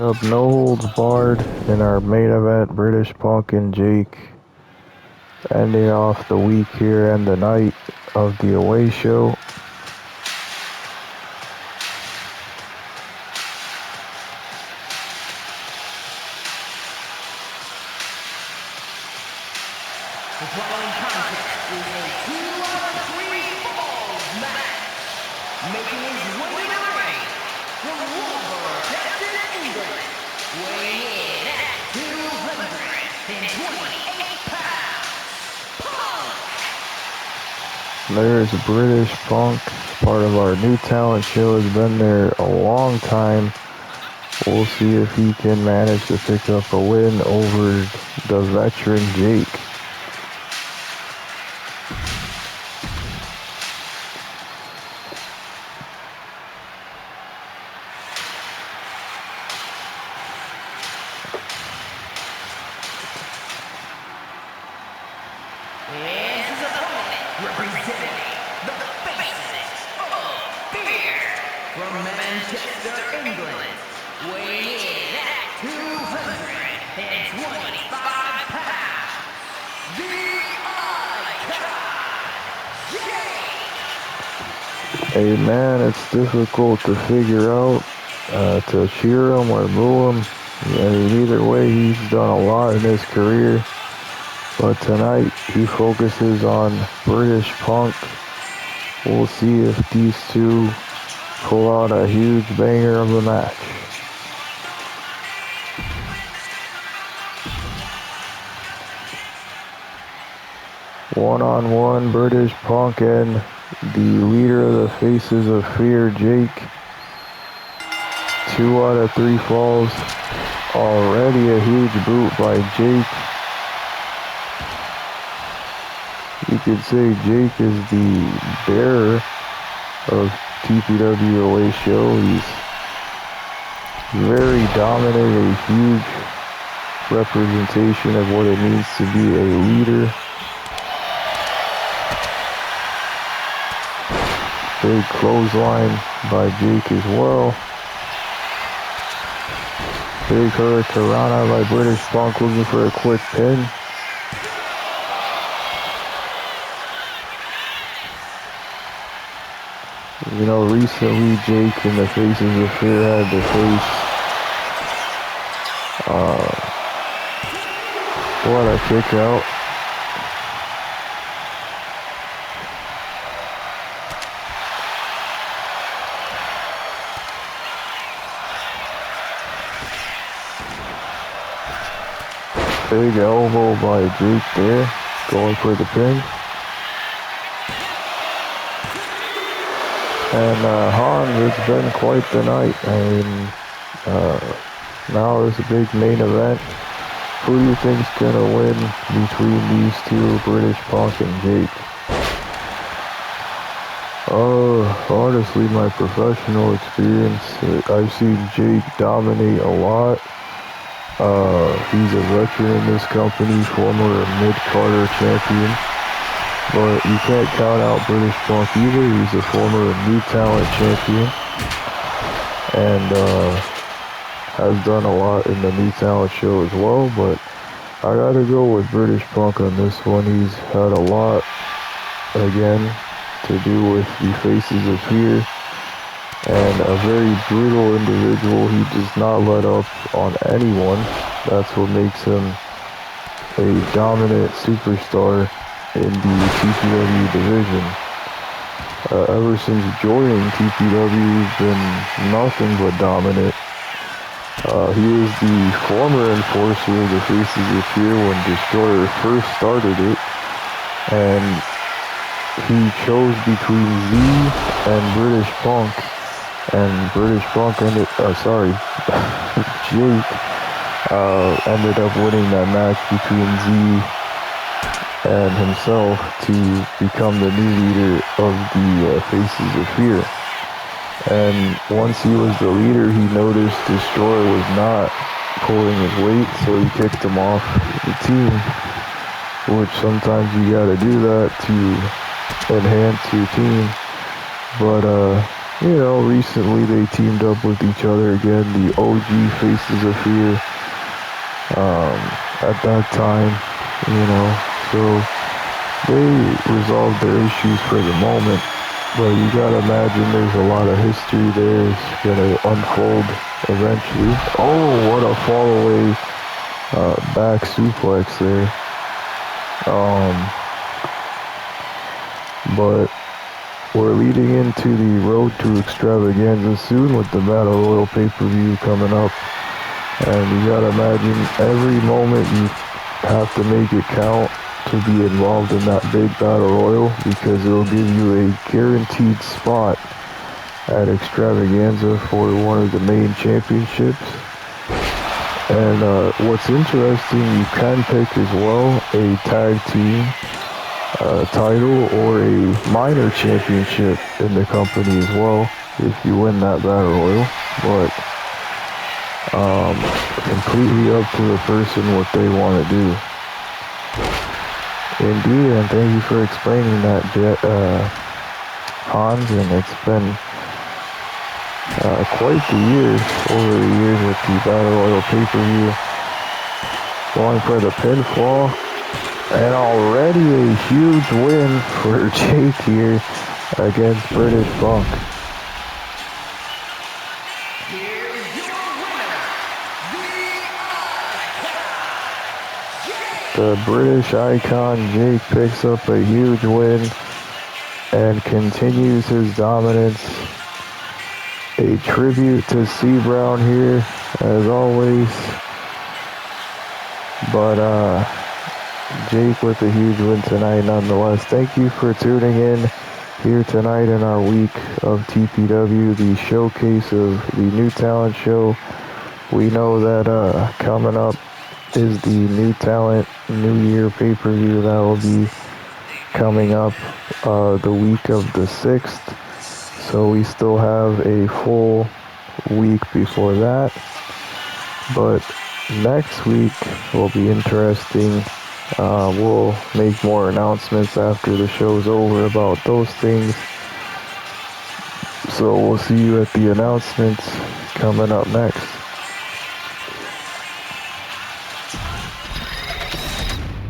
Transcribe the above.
Up no holds barred in our main event, British Punk and Jake, ending off the week here and the night of the away show. The following contest is a 2-on-3 falls match. Making his way to the ring from Wolverhampton, England, weighing in at 228 pounds, Punk! There's British Punk, part of our new talent show, has been there a long time. We'll see if he can manage to pick up a win over the veteran Jake. And his opponent, representing the Faces of Fear, from Manchester, England, weighing in at 225 pounds, the Icon, Jake! Hey man, it's difficult to figure out to cheer him or boo him. I mean, either way, he's done a lot in his career. But tonight, he focuses on British Punk. We'll see if these two pull out a huge banger of a match. One-on-one, British Punk and the leader of the Faces of Fear, Jake. 2 out of 3 falls. Already a huge boot by Jake. You could say Jake is the bearer of TPW away show. He's very dominant, a huge representation of what it means to be a leader. Big clothesline by Jake as well. Big Hurricanrana by British Punk, looking for a quick pin. You know, recently Jake and the Faces of Fear had to face what a kick out. Big elbow by Jake there, going for the pin. And Hans, it's been quite the night. I mean, now it's a big main event. Who do you think's gonna win between these two, British Punk and Jake? Honestly, my professional experience, I've seen Jake dominate a lot. He's a veteran in this company, former mid-Carter champion. But you can't count out British Punk either. He's a former New Talent champion. And has done a lot in the New Talent show as well. But I gotta go with British Punk on this one. He's had a lot, again, to do with the Faces of Fear. And a very brutal individual. He does not let up on anyone. That's what makes him a dominant superstar in the TPW division. Ever since joining TPW, he's been nothing but dominant. He was the former enforcer of the Faces of Fear when Destroyer first started it, and he chose between Z and British Punk, and British Punk ended, Jake ended up winning that match between Z and himself to become the new leader of the Faces of Fear. And once he was the leader, he noticed Destroyer was not pulling his weight, so he kicked him off the team, which sometimes you gotta do that to enhance your team. But recently they teamed up with each other again, the OG Faces of Fear, at that time, so they resolved their issues for the moment, but you gotta imagine there's a lot of history there. It's gonna unfold eventually. Oh, what a fall away back suplex there. But we're leading into the road to extravaganza soon with the Battle Royal pay-per-view coming up. And you gotta imagine every moment you have to make it count to be involved in that big Battle Royal, because it'll give you a guaranteed spot at extravaganza for one of the main championships. And what's interesting, you can pick as well a tag team title or a minor championship in the company as well if you win that Battle Royal. But completely up to the person what they want to do. Indeed, and thank you for explaining that, Hans, and it's been quite the year over the years with the Battle Royal pay-per-view. Going for the pinfall, and already a huge win for Jake here against British Funk. Here's your winner, The British Icon Jake picks up a huge win and continues his dominance. A tribute to C. Brown here, as always. But Jake with a huge win tonight nonetheless. Thank you for tuning in here tonight in our week of TPW, the showcase of the New Talent Show. We know that coming up is the New Talent New Year pay-per-view that will be coming up the week of the 6th. So we still have a full week before that. But next week will be interesting. We'll make more announcements after the show's over about those things. So we'll see you at the announcements coming up next.